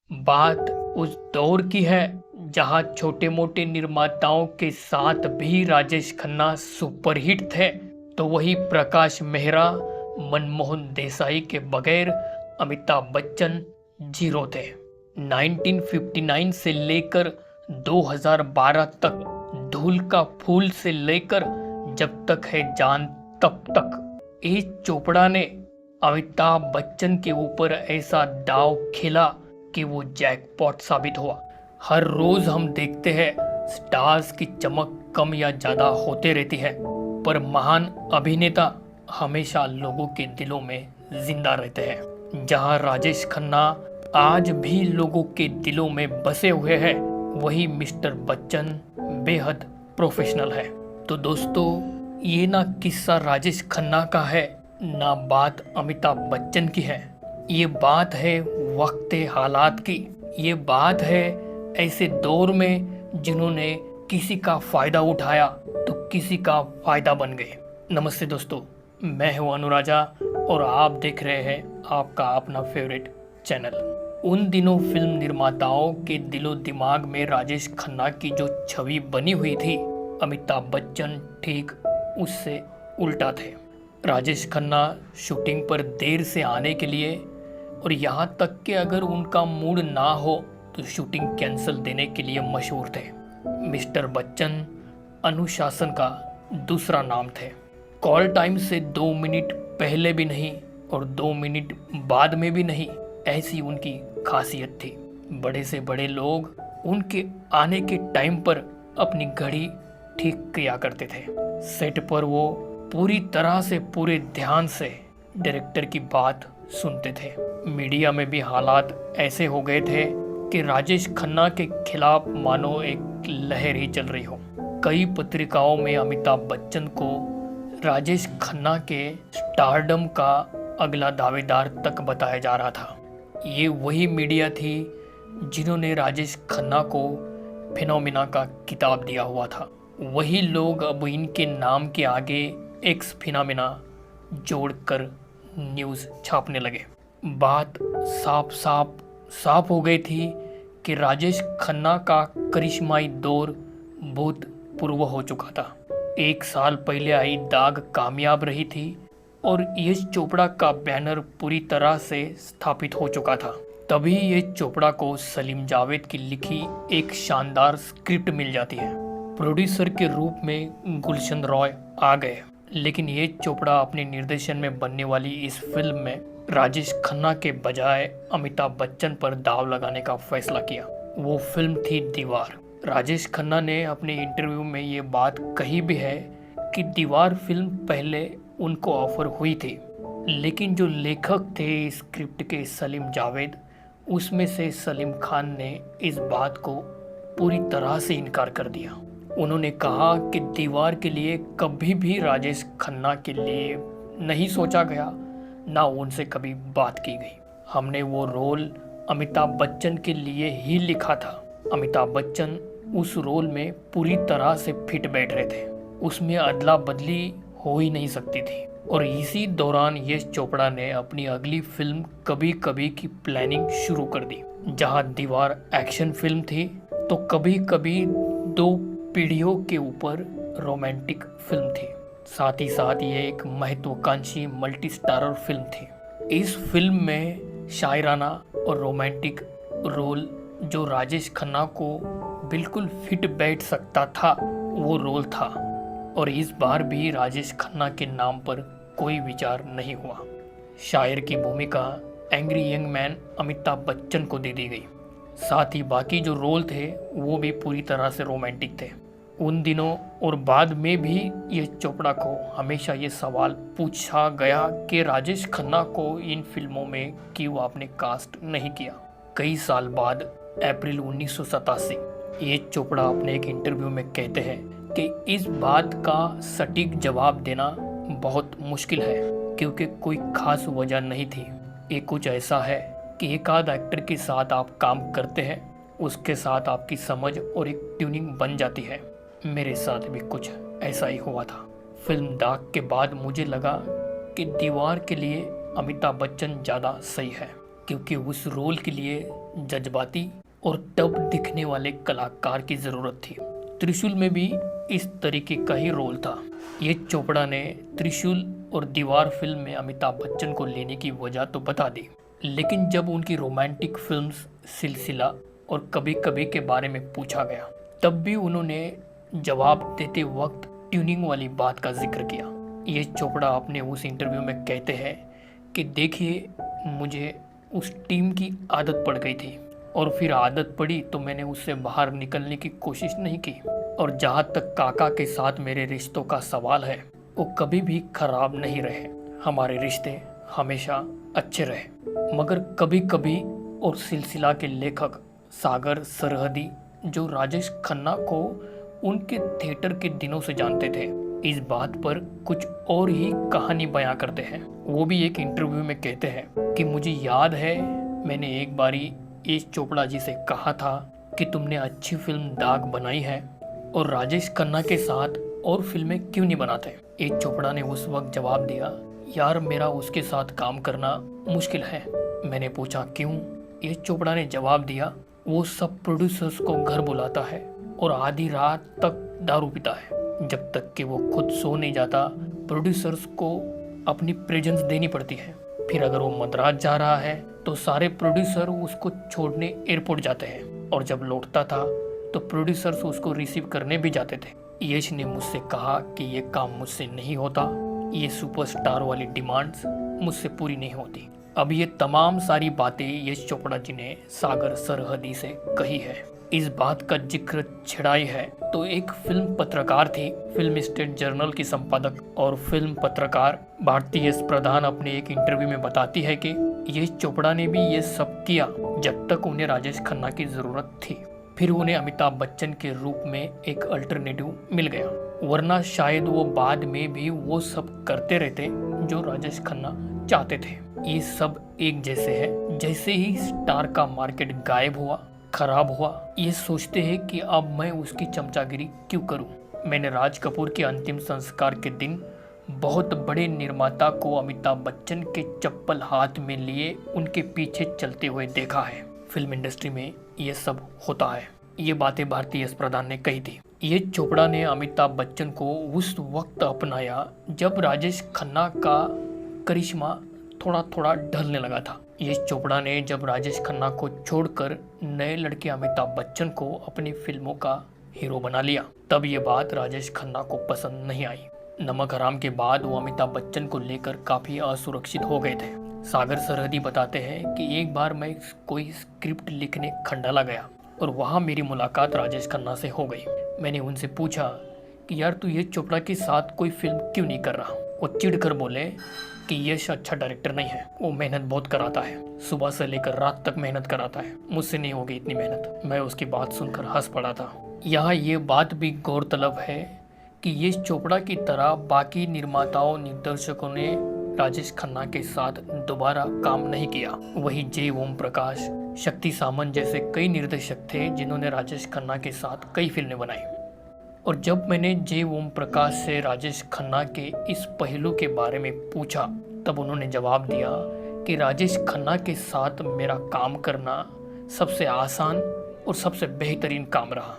बात उस दौर की है जहां छोटे मोटे निर्माताओं के साथ भी राजेश खन्ना सुपरहिट थे, तो वही प्रकाश मेहरा, मनमोहन देसाई के बगैर अमिताभ बच्चन जीरो थे। 1959 से लेकर 2012 तक, धूल का फूल से लेकर जब तक है जान तब तक, एस चोपड़ा ने अमिताभ बच्चन के ऊपर ऐसा दांव खेला कि वो जैकपॉट साबित हुआ। हर रोज हम देखते हैं स्टार्स की चमक कम या ज्यादा होते रहती है, पर महान अभिनेता हमेशा लोगों के दिलों में जिंदा रहते हैं। जहां राजेश खन्ना आज भी लोगों के दिलों में बसे हुए हैं, वही मिस्टर बच्चन बेहद प्रोफेशनल है। तो दोस्तों, ये ना किस्सा राजेश खन्ना का है, ना बात अमिताभ बच्चन की है। ये बात है वक्त हालात की। ये बात है ऐसे दौर में जिन्होंने किसी का फायदा उठाया तो किसी का फायदा बन गए। नमस्ते दोस्तों, मैं हूं अनुराजा और आप देख रहे हैं आपका अपना फेवरेट चैनल। उन दिनों फिल्म निर्माताओं के दिलो दिमाग में राजेश खन्ना की जो छवि बनी हुई थी, अमिताभ बच्चन ठीक उससे उल्टा थे। राजेश खन्ना शूटिंग पर देर से आने के लिए और यहाँ तक कि अगर उनका मूड ना हो तो शूटिंग कैंसिल देने के लिए मशहूर थे। मिस्टर बच्चन अनुशासन का दूसरा नाम थे। कॉल टाइम से 2 मिनट पहले भी नहीं और 2 मिनट बाद में भी नहीं, ऐसी उनकी खासियत थी। बड़े से बड़े लोग उनके आने के टाइम पर अपनी घड़ी ठीक किया करते थे। सेट पर वो पूरी तरह से पूरे ध्यान से डायरेक्टर की बात सुनते थे। मीडिया में भी हालात ऐसे हो गए थे कि राजेश खन्ना के खिलाफ मानो एक लहर ही चल रही हो। कई पत्रिकाओं में अमिताभ बच्चन को राजेश खन्ना के स्टारडम का अगला दावेदार तक बताया जा रहा था। ये वही मीडिया थी जिन्होंने राजेश खन्ना को फिनोमिना का खिताब दिया हुआ था। वही लोग अब इनके नाम के आगे एक्स फिनोमिना जोड़कर न्यूज़ छापने लगे। बात साफ हो गई थी कि राजेश खन्ना का करिश्माई दौर भूतपूर्व हो चुका था। 1 साल पहले आई दाग कामयाब रही थी और यश चोपड़ा का बैनर पूरी तरह से स्थापित हो चुका था। तभी यश चोपड़ा को सलीम जावेद की लिखी एक शानदार स्क्रिप्ट मिल जाती है। प्रोड्यूसर के रूप में गुलशन रॉय आ गए, लेकिन यश चोपड़ा अपने निर्देशन में बनने वाली इस फिल्म में राजेश खन्ना के बजाय अमिताभ बच्चन पर दाव लगाने का फैसला किया। वो फिल्म थी दीवार। राजेश खन्ना ने अपने इंटरव्यू में ये बात कही भी है कि दीवार फिल्म पहले उनको ऑफर हुई थी, लेकिन जो लेखक थे स्क्रिप्ट के सलीम जावेद, उसमें से सलीम खान ने इस बात को पूरी तरह से इनकार कर दिया। उन्होंने कहा कि दीवार के लिए कभी भी राजेश खन्ना के लिए नहीं सोचा गया, ना उनसे कभी बात की गई। हमने वो रोल अमिताभ बच्चन के लिए ही लिखा था। अमिताभ बच्चन उस रोल में पूरी तरह से फिट बैठ रहे थे, उसमें अदला बदली हो ही नहीं सकती थी। और इसी दौरान यश चोपड़ा ने अपनी अगली फिल्म कभी कभी की प्लानिंग शुरू कर दी। जहां दीवार एक्शन फिल्म थी तो कभी कभी 2 पीढ़ियों के ऊपर रोमांटिक फिल्म थी। साथ ही साथ ये एक महत्वाकांक्षी मल्टी स्टारर फिल्म थी। इस फिल्म में शायराना और रोमांटिक रोल जो राजेश खन्ना को बिल्कुल फिट बैठ सकता था, वो रोल था। और इस बार भी राजेश खन्ना के नाम पर कोई विचार नहीं हुआ। शायर की भूमिका angry young man Amitabh Bachchan को दे दी गई। साथ ही बाकी जो रोल थे वो भी पूरी तरह से रोमांटिक थे। उन दिनों और बाद में भी यश चोपड़ा को हमेशा ये सवाल पूछा गया कि राजेश खन्ना को इन फिल्मों में क्यों आपने कास्ट नहीं किया। कई साल बाद अप्रैल 1987 यश चोपड़ा अपने एक इंटरव्यू में कहते हैं कि इस बात का सटीक जवाब देना बहुत मुश्किल है, क्योंकि कोई खास वजह नहीं थी। ये कुछ ऐसा है कि एक आध एक्टर के साथ आप काम करते हैं, उसके साथ आपकी समझ और एक ट्यूनिंग बन जाती है। मेरे साथ भी कुछ ऐसा ही हुआ था। फिल्म दाग के बाद मुझे लगा कि दीवार के लिए अमिताभ बच्चन ज़्यादा सही है, क्योंकि उस रोल के लिए जज्बाती और टफ दिखने वाले कलाकार की ज़रूरत थी। त्रिशूल में भी इस तरीके का ही रोल था। ये चोपड़ा ने त्रिशूल और दीवार फिल्म में अमिताभ बच्चन को लेने की वजह तो बता दी, लेकिन जब उनकी रोमांटिक फिल्म्स सिलसिला और कभी कभी के बारे में पूछा गया, तब भी उन्होंने जवाब देते वक्त ट्यूनिंग वाली बात का जिक्र किया। ये चोपड़ा अपने उस इंटरव्यू में कहते हैं कि देखिए, मुझे उस टीम की आदत पड़ गई थी और फिर आदत पड़ी तो मैंने उससे बाहर निकलने की कोशिश नहीं की। और जहाँ तक काका के साथ मेरे रिश्तों का सवाल है, वो कभी भी खराब नहीं रहे। हमारे रिश्ते हमेशा अच्छे रहे। मगर कभी कभी और सिलसिला के लेखक सागर सरहदी, जो राजेश खन्ना को उनके थिएटर के दिनों से जानते थे, इस बात पर कुछ और ही कहानी बयां करते हैं। वो भी एक इंटरव्यू में कहते हैं कि मुझे याद है, मैंने एक बारी यश चोपड़ा जी से कहा था कि तुमने अच्छी फिल्म दाग बनाई है और राजेश खन्ना के साथ और फिल्में क्यों नहीं बनाते। यश चोपड़ा ने उस वक्त जवाब दिया, यार मेरा उसके साथ काम करना मुश्किल है। मैंने पूछा क्यों। यश चोपड़ा ने जवाब दिया, वो सब प्रोड्यूसर्स को घर बुलाता है और आधी रात तक दारू पीता है। जब तक कि वो खुद सो नहीं जाता, प्रोड्यूसर्स को अपनी प्रेजेंस देनी पड़ती है। फिर अगर वो मद्रास जा रहा है तो सारे प्रोड्यूसर उसको छोड़ने एयरपोर्ट जाते हैं, और जब लौटता था तो प्रोड्यूसर्स उसको रिसीव करने भी जाते थे। यश ने मुझसे कहा कि ये काम मुझसे नहीं होता, ये सुपरस्टार वाली डिमांड्स मुझसे पूरी नहीं होती। अब ये तमाम सारी बातें यश चोपड़ा जी ने सागर सरहदी से कही है। इस बात का जिक्र छिड़ाई है तो एक फिल्म पत्रकार थी, फिल्म स्टेट जर्नल की संपादक और फिल्म पत्रकार भारती एस प्रधान अपने एक इंटरव्यू में बताती है कि यश चोपड़ा ने भी ये सब किया जब तक उन्हें राजेश खन्ना की जरूरत थी। फिर उन्हें अमिताभ बच्चन के रूप में एक अल्टरनेटिव मिल गया, वरना शायद वो बाद में भी वो सब करते रहते जो राजेश खन्ना चाहते थे। ये सब एक जैसे है। जैसे ही स्टार का मार्केट गायब हुआ, खराब हुआ, ये सोचते हैं कि अब मैं उसकी चमचागिरी क्यों करूं। मैंने राज कपूर के अंतिम संस्कार के दिन बहुत बड़े निर्माता को अमिताभ बच्चन के चप्पल हाथ में लिए उनके पीछे चलते हुए देखा है। फिल्म इंडस्ट्री में ये सब होता है। ये बातें भारती एस प्रधान ने कही थी। ये चोपड़ा ने अमिताभ बच्चन को उस वक्त अपनाया जब राजेश खन्ना का करिश्मा थोड़ा थोड़ा ढलने लगा था। यश चोपड़ा ने जब राजेश खन्ना को छोड़कर नए लड़के अमिताभ बच्चन को अपनी फिल्मों का हीरो बना लिया, तब ये बात राजेश खन्ना को पसंद नहीं आई। नमक हराम के बाद वो अमिताभ बच्चन को लेकर काफी असुरक्षित हो गए थे। सागर सरहदी बताते हैं कि एक बार मैं कोई स्क्रिप्ट लिखने खंडाला गया और वहाँ मेरी मुलाकात राजेश खन्ना से हो गई। मैंने उनसे पूछा कि यार तू यश चोपड़ा के साथ कोई फिल्म क्यों नहीं कर रहा। वो चिढ़कर बोले कि यश अच्छा डायरेक्टर नहीं है, वो मेहनत बहुत कराता है, सुबह से लेकर रात तक मेहनत कराता है, मुझसे नहीं होगी इतनी मेहनत। मैं उसकी बात सुनकर हंस पड़ा था। यहाँ ये बात भी गौरतलब है कि यश चोपड़ा की तरह बाकी निर्माताओं निर्देशकों ने राजेश खन्ना के साथ दोबारा काम नहीं किया। वही जे ओम प्रकाश, शक्ति सामंत जैसे कई निर्देशक थे जिन्होंने राजेश खन्ना के साथ कई फिल्में बनाई। और जब मैंने जे ओम प्रकाश से राजेश खन्ना के इस पहलू के बारे में पूछा, तब उन्होंने जवाब दिया कि राजेश खन्ना के साथ मेरा काम करना सबसे आसान और सबसे बेहतरीन काम रहा।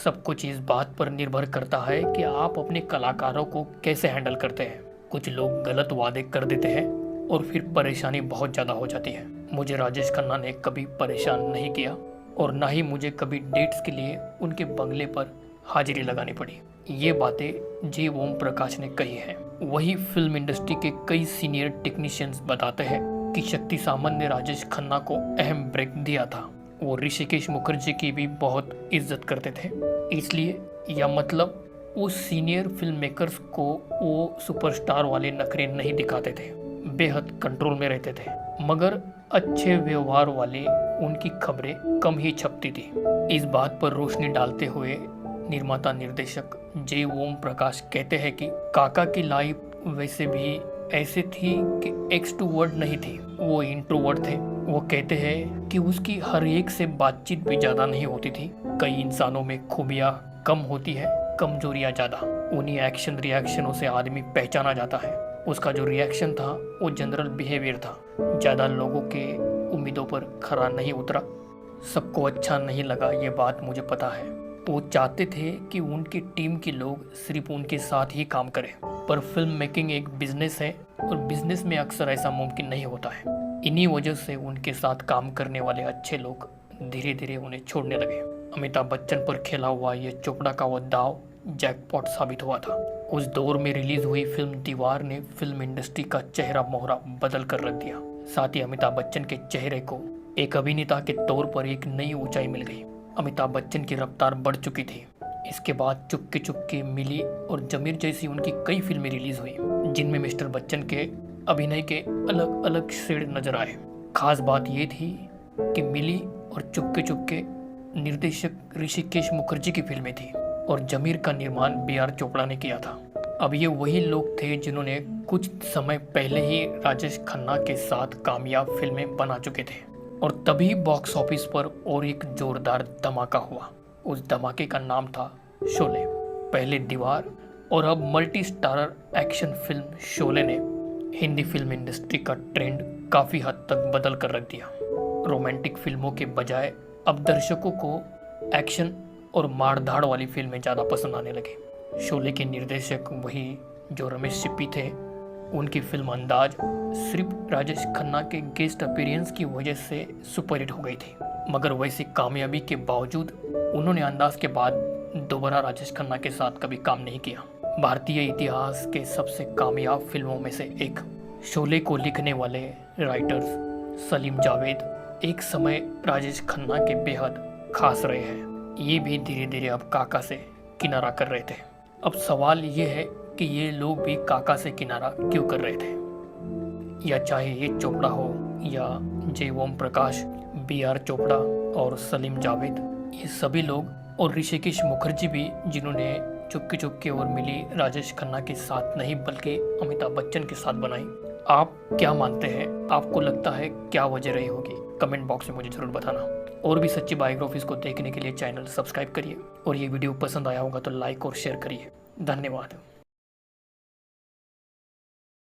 सब कुछ इस बात पर निर्भर करता है कि आप अपने कलाकारों को कैसे हैंडल करते हैं। कुछ लोग गलत वादे कर देते हैं और फिर परेशानी बहुत ज़्यादा हो जाती है। मुझे राजेश खन्ना ने कभी परेशान नहीं किया और ना ही मुझे कभी डेट्स के लिए उनके बंगले पर हाजिरी लगानी पड़ी। ये बातें जे ओम प्रकाश ने कही है। वही फिल्म इंडस्ट्री के कई सीनियर टेक्नीशियंस बताते हैं कि शक्ति सामंत ने राजेश खन्ना को अहम ब्रेक दिया था। वो ऋषिकेश मुखर्जी की भी बहुत इज्जत करते थे, इसलिए या मतलब वो सीनियर फिल्म मेकर्स को वो सुपरस्टार वाले नखरे नहीं दिखाते थे, बेहद कंट्रोल में रहते थे। मगर अच्छे व्यवहार वाले उनकी खबरें कम ही छपती थी। इस बात पर रोशनी डालते हुए निर्माता निर्देशक जे ओम प्रकाश कहते हैं कि काका की लाइफ वैसे भी ऐसे थी कि एक्सट्रोवर्ट नहीं थी, वो इंट्रोवर्ट थे। वो कहते हैं कि उसकी हर एक से बातचीत भी ज़्यादा नहीं होती थी। कई इंसानों में खूबियाँ कम होती है, कमजोरियाँ ज़्यादा। उन्हीं एक्शन रिएक्शनों से आदमी पहचाना जाता है। उसका जो रिएक्शन था वो जनरल बिहेवियर था, ज़्यादा लोगों के उम्मीदों पर खरा नहीं उतरा। सबको अच्छा नहीं लगा, ये बात मुझे पता है। वो चाहते थे कि उनकी टीम के लोग सिर्फ उनके साथ ही काम करें, पर फिल्म मेकिंग एक बिजनेस है और बिजनेस में अक्सर ऐसा मुमकिन नहीं होता है। इन्हीं वजह से उनके साथ काम करने वाले अच्छे लोग धीरे धीरे उन्हें छोड़ने लगे। अमिताभ बच्चन पर खेला हुआ ये चोपड़ा का वो दाव जैकपॉट साबित हुआ था। उस दौर में रिलीज हुई फिल्म दीवार ने फिल्म इंडस्ट्री का चेहरा मोहरा बदल कर रख दिया। साथ ही अमिताभ बच्चन के चेहरे को एक अभिनेता के तौर पर एक नई ऊंचाई मिल गई। अमिताभ बच्चन की रफ्तार बढ़ चुकी थी। इसके बाद चुपके चुपके, मिली और जमीर जैसी उनकी कई फिल्में रिलीज हुई, जिनमें मिस्टर बच्चन के अभिनय के अलग अलग शेड नजर आए। खास बात ये थी कि मिली और चुपके चुपके निर्देशक ऋषिकेश मुखर्जी की फिल्में थी और जमीर का निर्माण B.R. चोपड़ा ने किया था। अब ये वही लोग थे जिन्होंने कुछ समय पहले ही राजेश खन्ना के साथ कामयाब फिल्में बना चुके थे और तभी बॉक्स ऑफिस पर और एक जोरदार धमाका हुआ। उस धमाके का नाम था शोले। पहले दीवार और अब multi starrer action film Sholay ने हिंदी फिल्म इंडस्ट्री का ट्रेंड काफ़ी हद तक बदल कर रख दिया। रोमांटिक फिल्मों के बजाय अब दर्शकों को एक्शन और मारधाड़ वाली फिल्में ज़्यादा पसंद आने लगे। शोले के निर्देशक वही जो रमेश सिप्पी थे। उनकी फिल्म अंदाज सिर्फ राजेश खन्ना के गेस्ट अपीयरेंस की वजह से सुपरहिट हो गई थी, मगर वैसी कामयाबी के बावजूद उन्होंने अंदाज के बाद दोबारा राजेश खन्ना के साथ कभी काम नहीं किया। भारतीय इतिहास के सबसे कामयाब फिल्मों में से एक शोले को लिखने वाले राइटर्स सलीम जावेद एक समय राजेश खन्ना के बेहद खास रहे हैं। ये भी धीरे धीरे अब काका से किनारा कर रहे थे। अब सवाल ये है कि ये लोग भी काका से किनारा क्यों कर रहे थे, या चाहे ये चोपड़ा हो या जय ओम प्रकाश, B.R. चोपड़ा और सलीम जावेद, ये सभी लोग और ऋषिकेश मुखर्जी भी, जिन्होंने चुपके चुपके और मिली राजेश खन्ना के साथ नहीं बल्कि अमिताभ बच्चन के साथ बनाई। आप क्या मानते हैं? आपको लगता है क्या वजह रही होगी? कमेंट बॉक्स में मुझे जरूर बताना। और भी सच्ची बायोग्राफीज को देखने के लिए चैनल सब्सक्राइब करिए और ये वीडियो पसंद आया होगा तो लाइक और शेयर करिए। धन्यवाद।